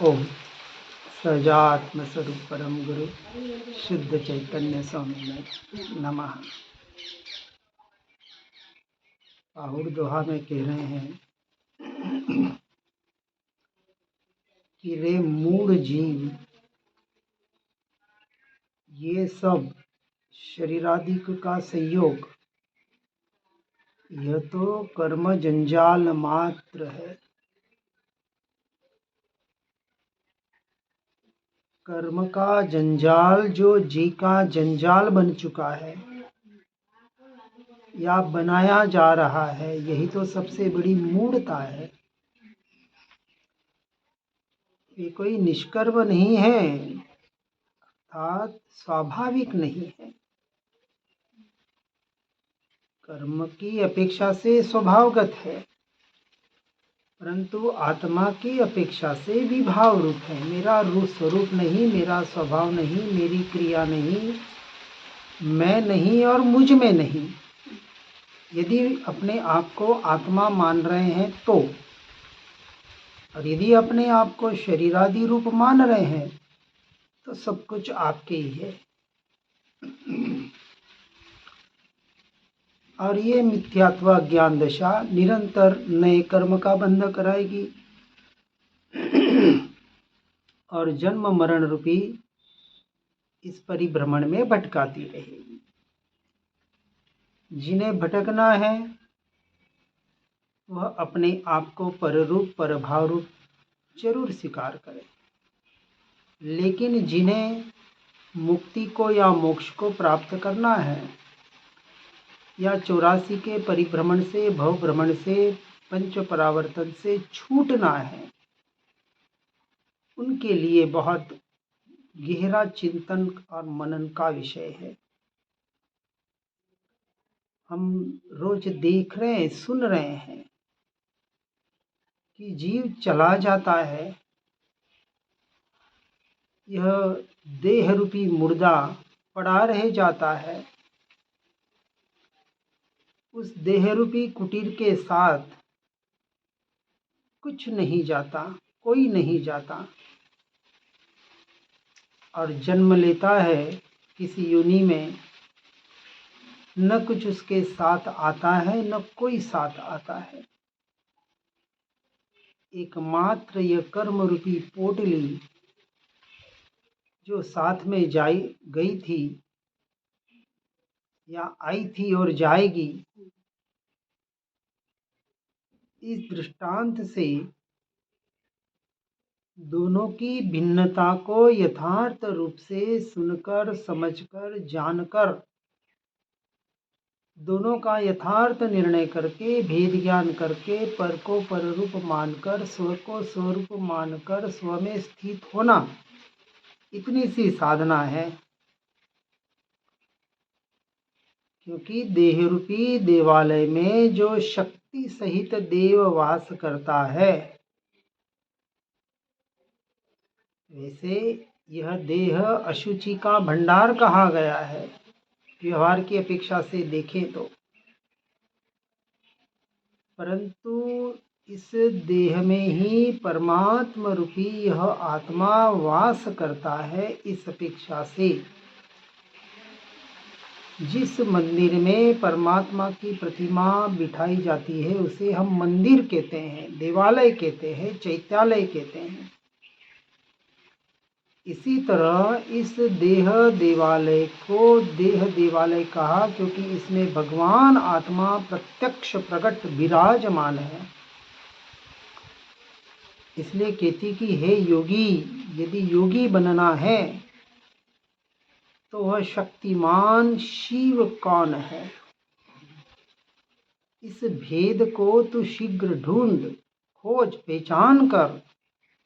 ओम सजात्म स्वरूप परम गुरु शुद्ध चैतन्य स्वामी नमः। आहुर दोहा में कह रहे हैं कि रे मूढ़ जीव, ये सब शरीरादिक का संयोग यह तो कर्म जंजाल मात्र है। कर्म का जंजाल जो जी का जंजाल बन चुका है या बनाया जा रहा है, यही तो सबसे बड़ी मूढ़ता है। ये कोई निष्कर्म नहीं है, अर्थात स्वाभाविक नहीं है। कर्म की अपेक्षा से स्वभावगत है, परंतु आत्मा की अपेक्षा से भी भाव रूप है। मेरा रूप स्वरूप नहीं, मेरा स्वभाव नहीं, मेरी क्रिया नहीं, मैं नहीं और मुझ में नहीं। यदि अपने आप को आत्मा मान रहे हैं तो, और यदि अपने आप को शरीरादि रूप मान रहे हैं तो सब कुछ आपके ही है। और ये मिथ्यात्व ज्ञान दशा निरंतर नए कर्म का बंध कराएगी और जन्म मरण रूपी इस परिभ्रमण में भटकाती रहेगी। जिन्हें भटकना है वह अपने आप को पररूप परभाव रूप जरूर स्वीकार करें, लेकिन जिन्हें मुक्ति को या मोक्ष को प्राप्त करना है या 84 के परिभ्रमण से, भव भ्रमण से, पंच परावर्तन से छूटना है, उनके लिए बहुत गहरा चिंतन और मनन का विषय है। हम रोज देख रहे हैं, सुन रहे हैं कि जीव चला जाता है, यह देह रूपी मुर्दा पड़ा रह जाता है। उस देह रूपी कुटीर के साथ कुछ नहीं जाता, कोई नहीं जाता, और जन्म लेता है किसी योनि में। न कुछ उसके साथ आता है, न कोई साथ आता है। एकमात्र यह कर्म रूपी पोटली जो साथ में गई थी या आई थी और जाएगी, इस दृष्टांत से दोनों की भिन्नता को यथार्थ रूप से सुनकर, समझकर, जानकर, दोनों का यथार्थ निर्णय करके, भेद ज्ञान करके, पर को पर रूप मानकर, स्व को स्वरूप मानकर स्व में स्थित होना, इतनी सी साधना है। क्योंकि देह रूपी देवालय में जो शक्ति सहित देव वास करता है, वैसे यह देह अशुचि का भंडार कहा गया है। व्यवहार की अपेक्षा से देखें तो, परंतु इस देह में ही परमात्मा रूपी यह आत्मा वास करता है। इस अपेक्षा से जिस मंदिर में परमात्मा की प्रतिमा बिठाई जाती है उसे हम मंदिर कहते हैं, देवालय कहते हैं, चैत्यालय कहते हैं। इसी तरह इस देह देवालय को देह देवालय कहा क्योंकि इसमें भगवान आत्मा प्रत्यक्ष प्रकट विराजमान है। इसलिए कहती कि हे योगी, यदि योगी बनना है तो वह शक्तिमान शिव कौन है, इस भेद को तू शीघ्र ढूंढ, खोज, पहचान कर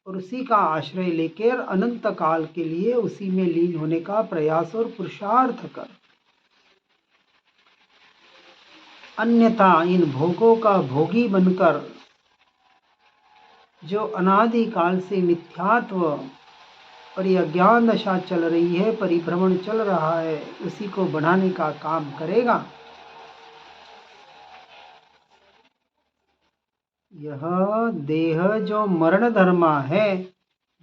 और उसी का आश्रय लेकर अनंत काल के लिए उसी में लीन होने का प्रयास और पुरुषार्थ कर। अन्यथा इन भोगों का भोगी बनकर जो अनादि काल से मिथ्यात्व और यह अज्ञान दशा चल रही है, परिभ्रमण चल रहा है, उसी को बढ़ाने का काम करेगा। यह देह जो मरण धर्मा है,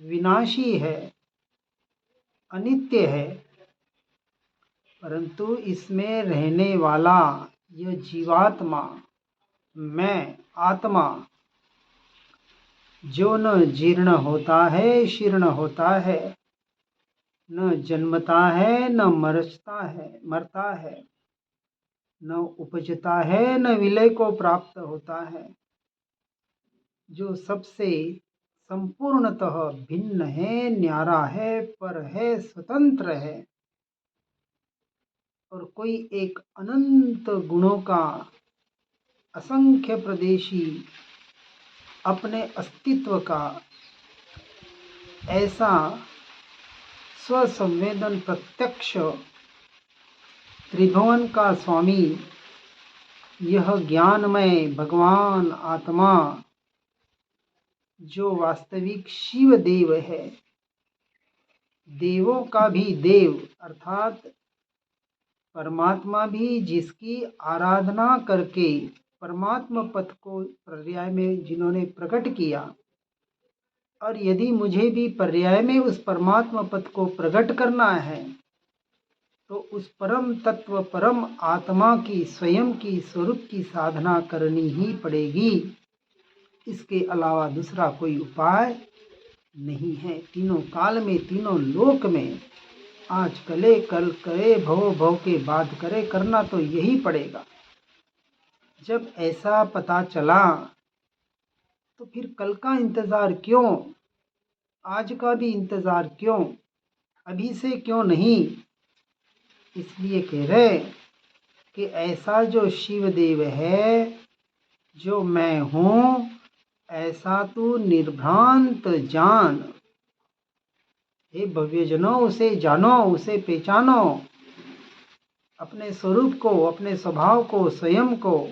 विनाशी है, अनित्य है, परंतु इसमें रहने वाला यह जीवात्मा, मैं आत्मा, जो न जीर्ण होता है, शीर्ण होता है, न जन्मता है, न मरता है, न उपजता है, न विलय को प्राप्त होता है, जो सबसे संपूर्णतः भिन्न है, न्यारा है, पर है, स्वतंत्र है, और कोई एक अनंत गुणों का असंख्य प्रदेशी अपने अस्तित्व का ऐसा स्वसंवेदन प्रत्यक्ष त्रिभुवन का स्वामी, यह ज्ञानमय भगवान आत्मा, जो वास्तविक शिव देव है, देवों का भी देव अर्थात परमात्मा भी, जिसकी आराधना करके परमात्मा पथ को पर्याय में जिन्होंने प्रकट किया, और यदि मुझे भी पर्याय में उस परमात्मा पथ को प्रकट करना है तो उस परम तत्व परम आत्मा की स्वयं की स्वरूप की साधना करनी ही पड़ेगी। इसके अलावा दूसरा कोई उपाय नहीं है। तीनों काल में, तीनों लोक में, आज कले कल करे, भव भव के बाद करे, करना तो यही पड़ेगा। जब ऐसा पता चला तो फिर कल का इंतजार क्यों, आज का भी इंतजार क्यों, अभी से क्यों नहीं। इसलिए कह रहे कि ऐसा जो शिव देव है, जो मैं हूँ, ऐसा तू निर्भ्रांत जान। हे भव्यजनों, उसे जानो, उसे पहचानो, अपने स्वरूप को, अपने स्वभाव को, स्वयं को,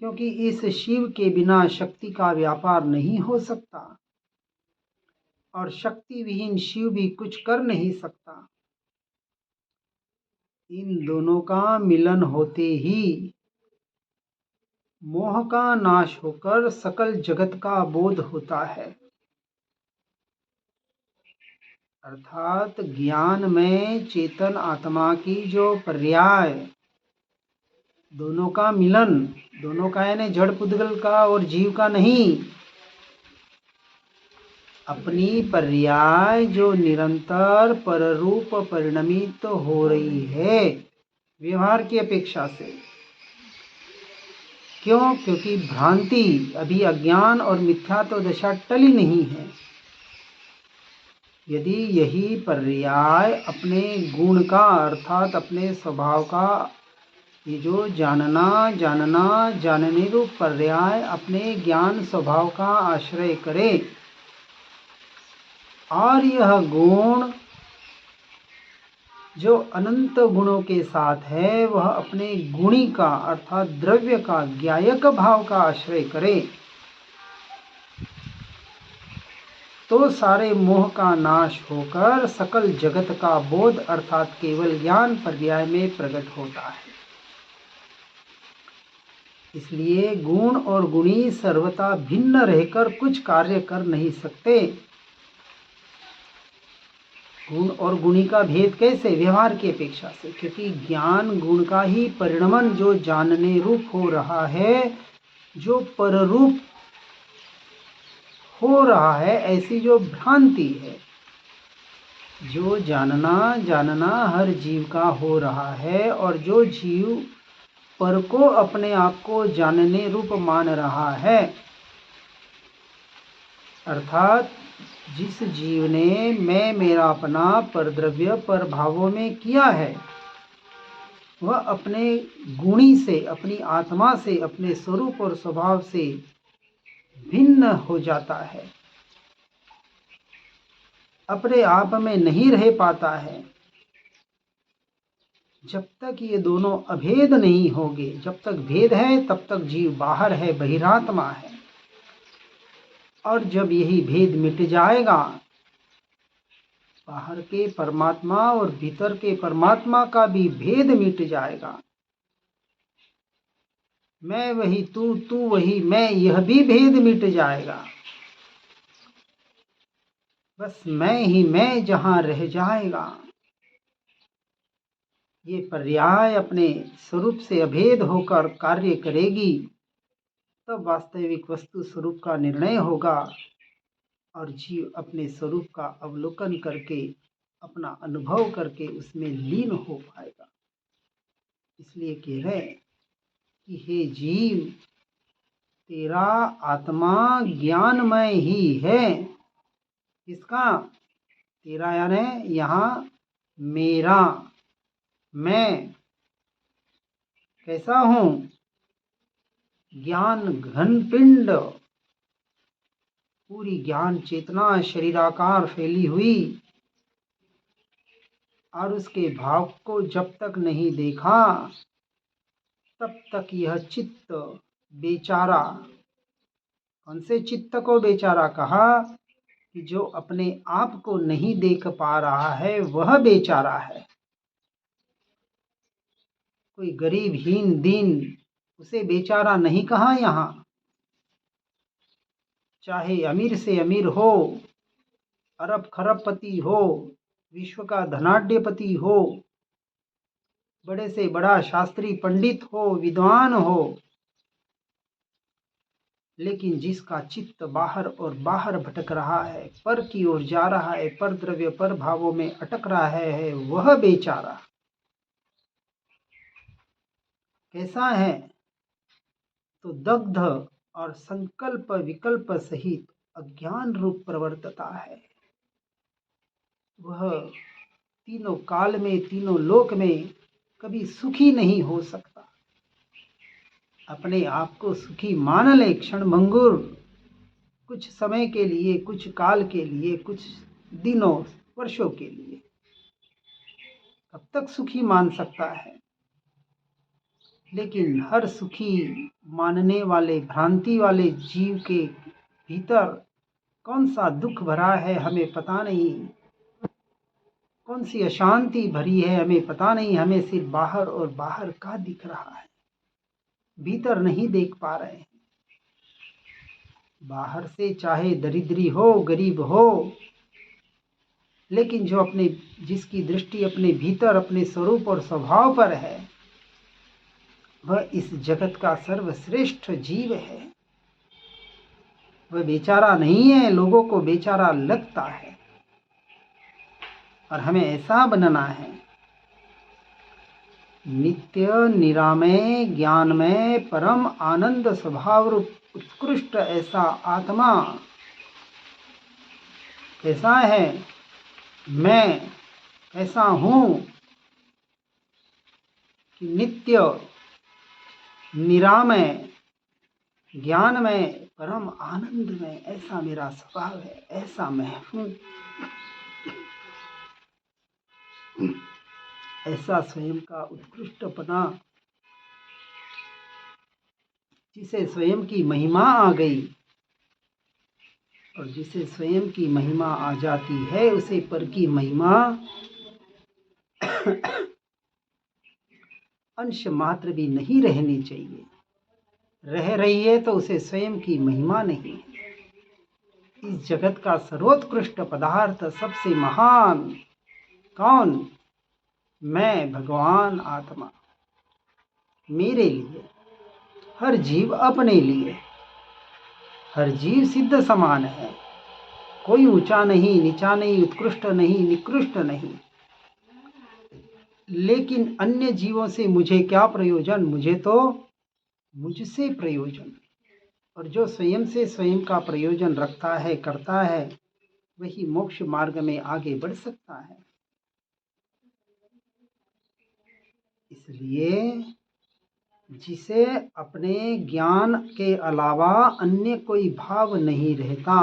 क्योंकि इस शिव के बिना शक्ति का व्यापार नहीं हो सकता, और शक्ति विहीन शिव भी कुछ कर नहीं सकता। इन दोनों का मिलन होते ही मोह का नाश होकर सकल जगत का बोध होता है, अर्थात ज्ञान में चेतन आत्मा की जो पर्याय, दोनों का मिलन, दोनों का यानी जड़ पुद्गल का और जीव का नहीं, अपनी पर्याय जो निरंतर पररूप परिणमित हो रही है व्यवहार की अपेक्षा से। क्यों? क्योंकि भ्रांति, अभी अज्ञान और मिथ्यात्व दशा टली नहीं है। यदि यही पर्याय अपने गुण का अर्थात अपने स्वभाव का, ये जो जानने रूप पर्याय अपने ज्ञान स्वभाव का आश्रय करे, और यह गुण जो अनंत गुणों के साथ है, वह अपने गुणी का अर्थात द्रव्य का, ज्ञायक भाव का आश्रय करे, तो सारे मोह का नाश होकर सकल जगत का बोध अर्थात केवल ज्ञान पर्याय में प्रकट होता है। इसलिए गुण और गुणी सर्वथा भिन्न रहकर कुछ कार्य कर नहीं सकते। गुण और गुणी का भेद कैसे? व्यवहार की अपेक्षा से, क्योंकि ज्ञान गुण का ही परिणमन जो जानने रूप हो रहा है, जो पररूप हो रहा है, ऐसी जो भ्रांति है, जो जानना हर जीव का हो रहा है, और जो जीव पर को अपने आप को जानने रूप मान रहा है, अर्थात जिस जीव ने मैं मेरा अपना परद्रव्य पर भावों में किया है, वह अपने गुणी से, अपनी आत्मा से, अपने स्वरूप और स्वभाव से भिन्न हो जाता है, अपने आप में नहीं रह पाता है। जब तक ये दोनों अभेद नहीं होंगे, जब तक भेद है तब तक जीव बाहर है, बहिरात्मा है, और जब यही भेद मिट जाएगा, बाहर के परमात्मा और भीतर के परमात्मा का भी भेद मिट जाएगा, मैं वही तू, तू वही मैं, यह भी भेद मिट जाएगा, बस मैं ही मैं जहाँ रह जाएगा। ये पर्याय अपने स्वरूप से अभेद होकर कार्य करेगी, तब वास्तविक वस्तु स्वरूप का निर्णय होगा और जीव अपने स्वरूप का अवलोकन करके, अपना अनुभव करके उसमें लीन हो पाएगा। इसलिए कह रहे कि हे जीव, तेरा आत्मा ज्ञानमय ही है। किसका? तेरा यानी यहाँ मेरा, मैं कैसा हूँ? ज्ञान घन पिंड, पूरी ज्ञान चेतना शरीराकार फैली हुई, और उसके भाव को जब तक नहीं देखा तब तक यह चित्त बेचारा। कौन से चित्त को बेचारा कहा? कि जो अपने आप को नहीं देख पा रहा है वह बेचारा है। कोई गरीब हीन दीन, उसे बेचारा नहीं कहा यहाँ। चाहे अमीर से अमीर हो, अरब खरबपति हो, विश्व का धनाढ्यपति हो, बड़े से बड़ा शास्त्री पंडित हो, विद्वान हो, लेकिन जिसका चित्त बाहर और बाहर भटक रहा है, पर की ओर जा रहा है, पर द्रव्य पर भावों में अटक रहा है, वह बेचारा। कैसा है? तो दग्ध और संकल्प विकल्प सहित अज्ञान रूप प्रवर्तता है। वह तीनों काल में, तीनों लोक में कभी सुखी नहीं हो सकता। अपने आप को सुखी मान ले क्षण भंगुर, कुछ समय के लिए, कुछ काल के लिए, कुछ दिनों वर्षों के लिए, कब तक सुखी मान सकता है? लेकिन हर सुखी मानने वाले भ्रांति वाले जीव के भीतर कौन सा दुख भरा है हमें पता नहीं, कौन सी अशांति भरी है हमें पता नहीं। हमें सिर्फ बाहर और बाहर का दिख रहा है, भीतर नहीं देख पा रहे हैं। बाहर से चाहे दरिद्री हो, गरीब हो, लेकिन जो अपने, जिसकी दृष्टि अपने भीतर, अपने स्वरूप और स्वभाव पर है, वह इस जगत का सर्वश्रेष्ठ जीव है। वह बेचारा नहीं है। लोगों को बेचारा लगता है, और हमें ऐसा बनना है। नित्य निरामय ज्ञानमय परम आनंद स्वभाव रूप उत्कृष्ट ऐसा आत्मा कैसा है? मैं ऐसा हूँ कि नित्य निरामय ज्ञानमय परम आनंद में, ऐसा मेरा स्वभाव है, ऐसा मैं हूँ। ऐसा स्वयं का उत्कृष्टपना, जिसे स्वयं की महिमा आ गई, और जिसे स्वयं की महिमा आ जाती है उसे पर की महिमा अंश मात्र भी नहीं रहनी चाहिए। रह रही है तो उसे स्वयं की महिमा नहीं है। इस जगत का सर्वोत्कृष्ट पदार्थ, सबसे महान कौन? मैं, भगवान आत्मा। मेरे लिए, हर जीव अपने लिए। हर जीव सिद्ध समान है, कोई ऊंचा नहीं, नीचा नहीं, उत्कृष्ट नहीं, निकृष्ट नहीं। लेकिन अन्य जीवों से मुझे क्या प्रयोजन? मुझे तो मुझसे प्रयोजन। और जो स्वयं से स्वयं का प्रयोजन रखता है, करता है, वही मोक्ष मार्ग में आगे बढ़ सकता है। इसलिए जिसे अपने ज्ञान के अलावा अन्य कोई भाव नहीं रहता,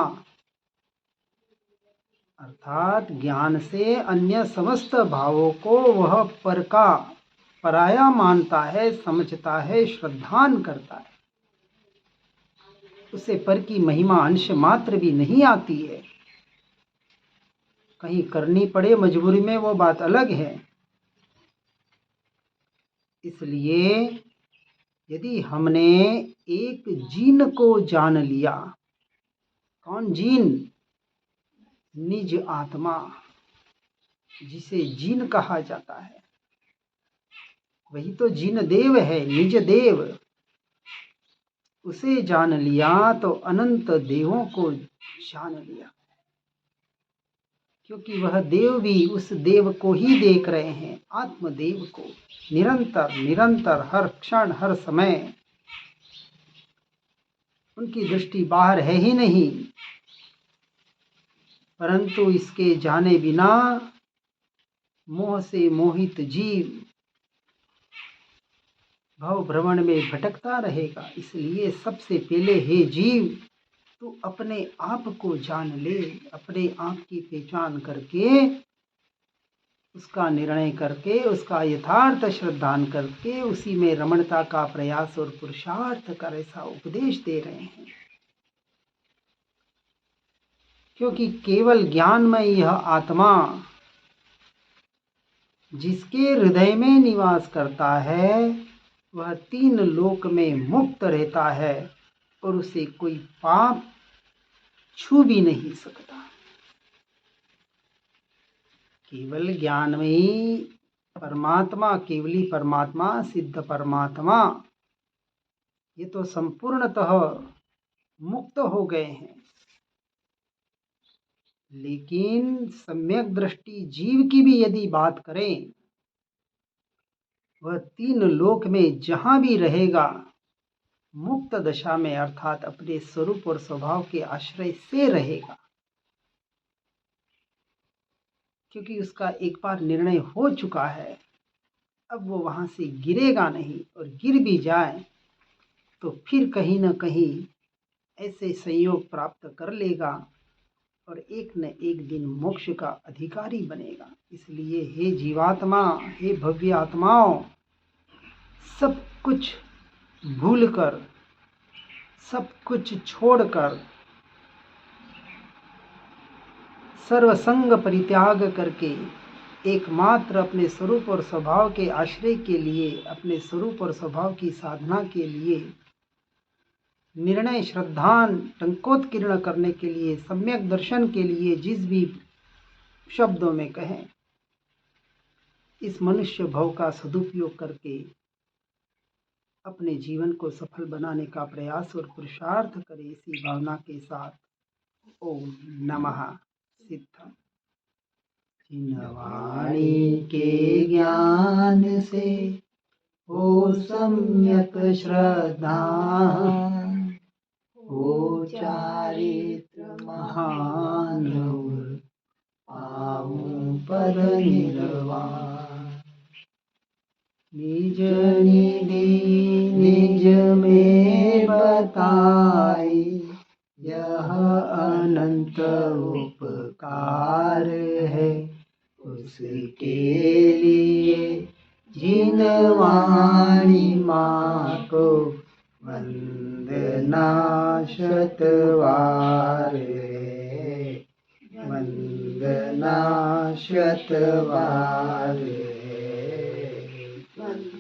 अर्थात ज्ञान से अन्य समस्त भावों को वह पर का, पराया मानता है, समझता है, श्रद्धान करता है, उसे पर की महिमा अंश मात्र भी नहीं आती है। कहीं करनी पड़े मजबूरी में, वो बात अलग है। इसलिए यदि हमने एक जीन को जान लिया, कौन जीन? निज आत्मा, जिसे जिन कहा जाता है, वही तो जिन देव है, निज देव। उसे जान लिया तो अनंत देवों को जान लिया, क्योंकि वह देव भी उस देव को ही देख रहे हैं, आत्मदेव को। निरंतर निरंतर हर क्षण हर समय उनकी दृष्टि बाहर है ही नहीं, परंतु इसके जाने बिना मोह से मोहित जीव भव भ्रमण में भटकता रहेगा। इसलिए सबसे पहले हे जीव, तू अपने आप को जान ले, अपने आप की पहचान करके, उसका निर्णय करके, उसका यथार्थ श्रद्धान करके उसी में रमणता का प्रयास और पुरुषार्थ कर, ऐसा उपदेश दे रहे हैं। क्योंकि केवल ज्ञानमय यह आत्मा जिसके हृदय में निवास करता है, वह 3 लोक में मुक्त रहता है और उसे कोई पाप छू भी नहीं सकता। केवल ज्ञानमयी परमात्मा, केवली परमात्मा, सिद्ध परमात्मा, ये तो संपूर्णतः मुक्त हो गए हैं। लेकिन सम्यक दृष्टि जीव की भी यदि बात करें, वह 3 लोक में जहां भी रहेगा, मुक्त दशा में, अर्थात अपने स्वरूप और स्वभाव के आश्रय से रहेगा। क्योंकि उसका एक बार निर्णय हो चुका है, अब वो वहां से गिरेगा नहीं, और गिर भी जाए तो फिर कहीं न कहीं ऐसे संयोग प्राप्त कर लेगा और एक न एक दिन मोक्ष का अधिकारी बनेगा। इसलिए हे जीवात्मा, हे भव्य आत्माओं, सब कुछ भूलकर, सब कुछ छोड़कर, सर्वसंग परित्याग करके एकमात्र अपने स्वरूप और स्वभाव के आश्रय के लिए, अपने स्वरूप और स्वभाव की साधना के लिए, निर्णय श्रद्धान टंकोत्कीर्ण करने के लिए, सम्यक दर्शन के लिए, जिस भी शब्दों में कहें, इस मनुष्य भव का सदुपयोग करके अपने जीवन को सफल बनाने का प्रयास और पुरुषार्थ करें। इसी भावना के साथ ओम नमः सिद्धम। जिन वाणी के ज्ञान से हो सम्यक श्रद्धा, हो चारित्र महान, पाऊं पद निर्वाण। निज निधि निज में बताई, यह अनंत उपकार है, उसके लिए जिन वाणी माँ को वंदना शतवार है, वंदना शतवार है।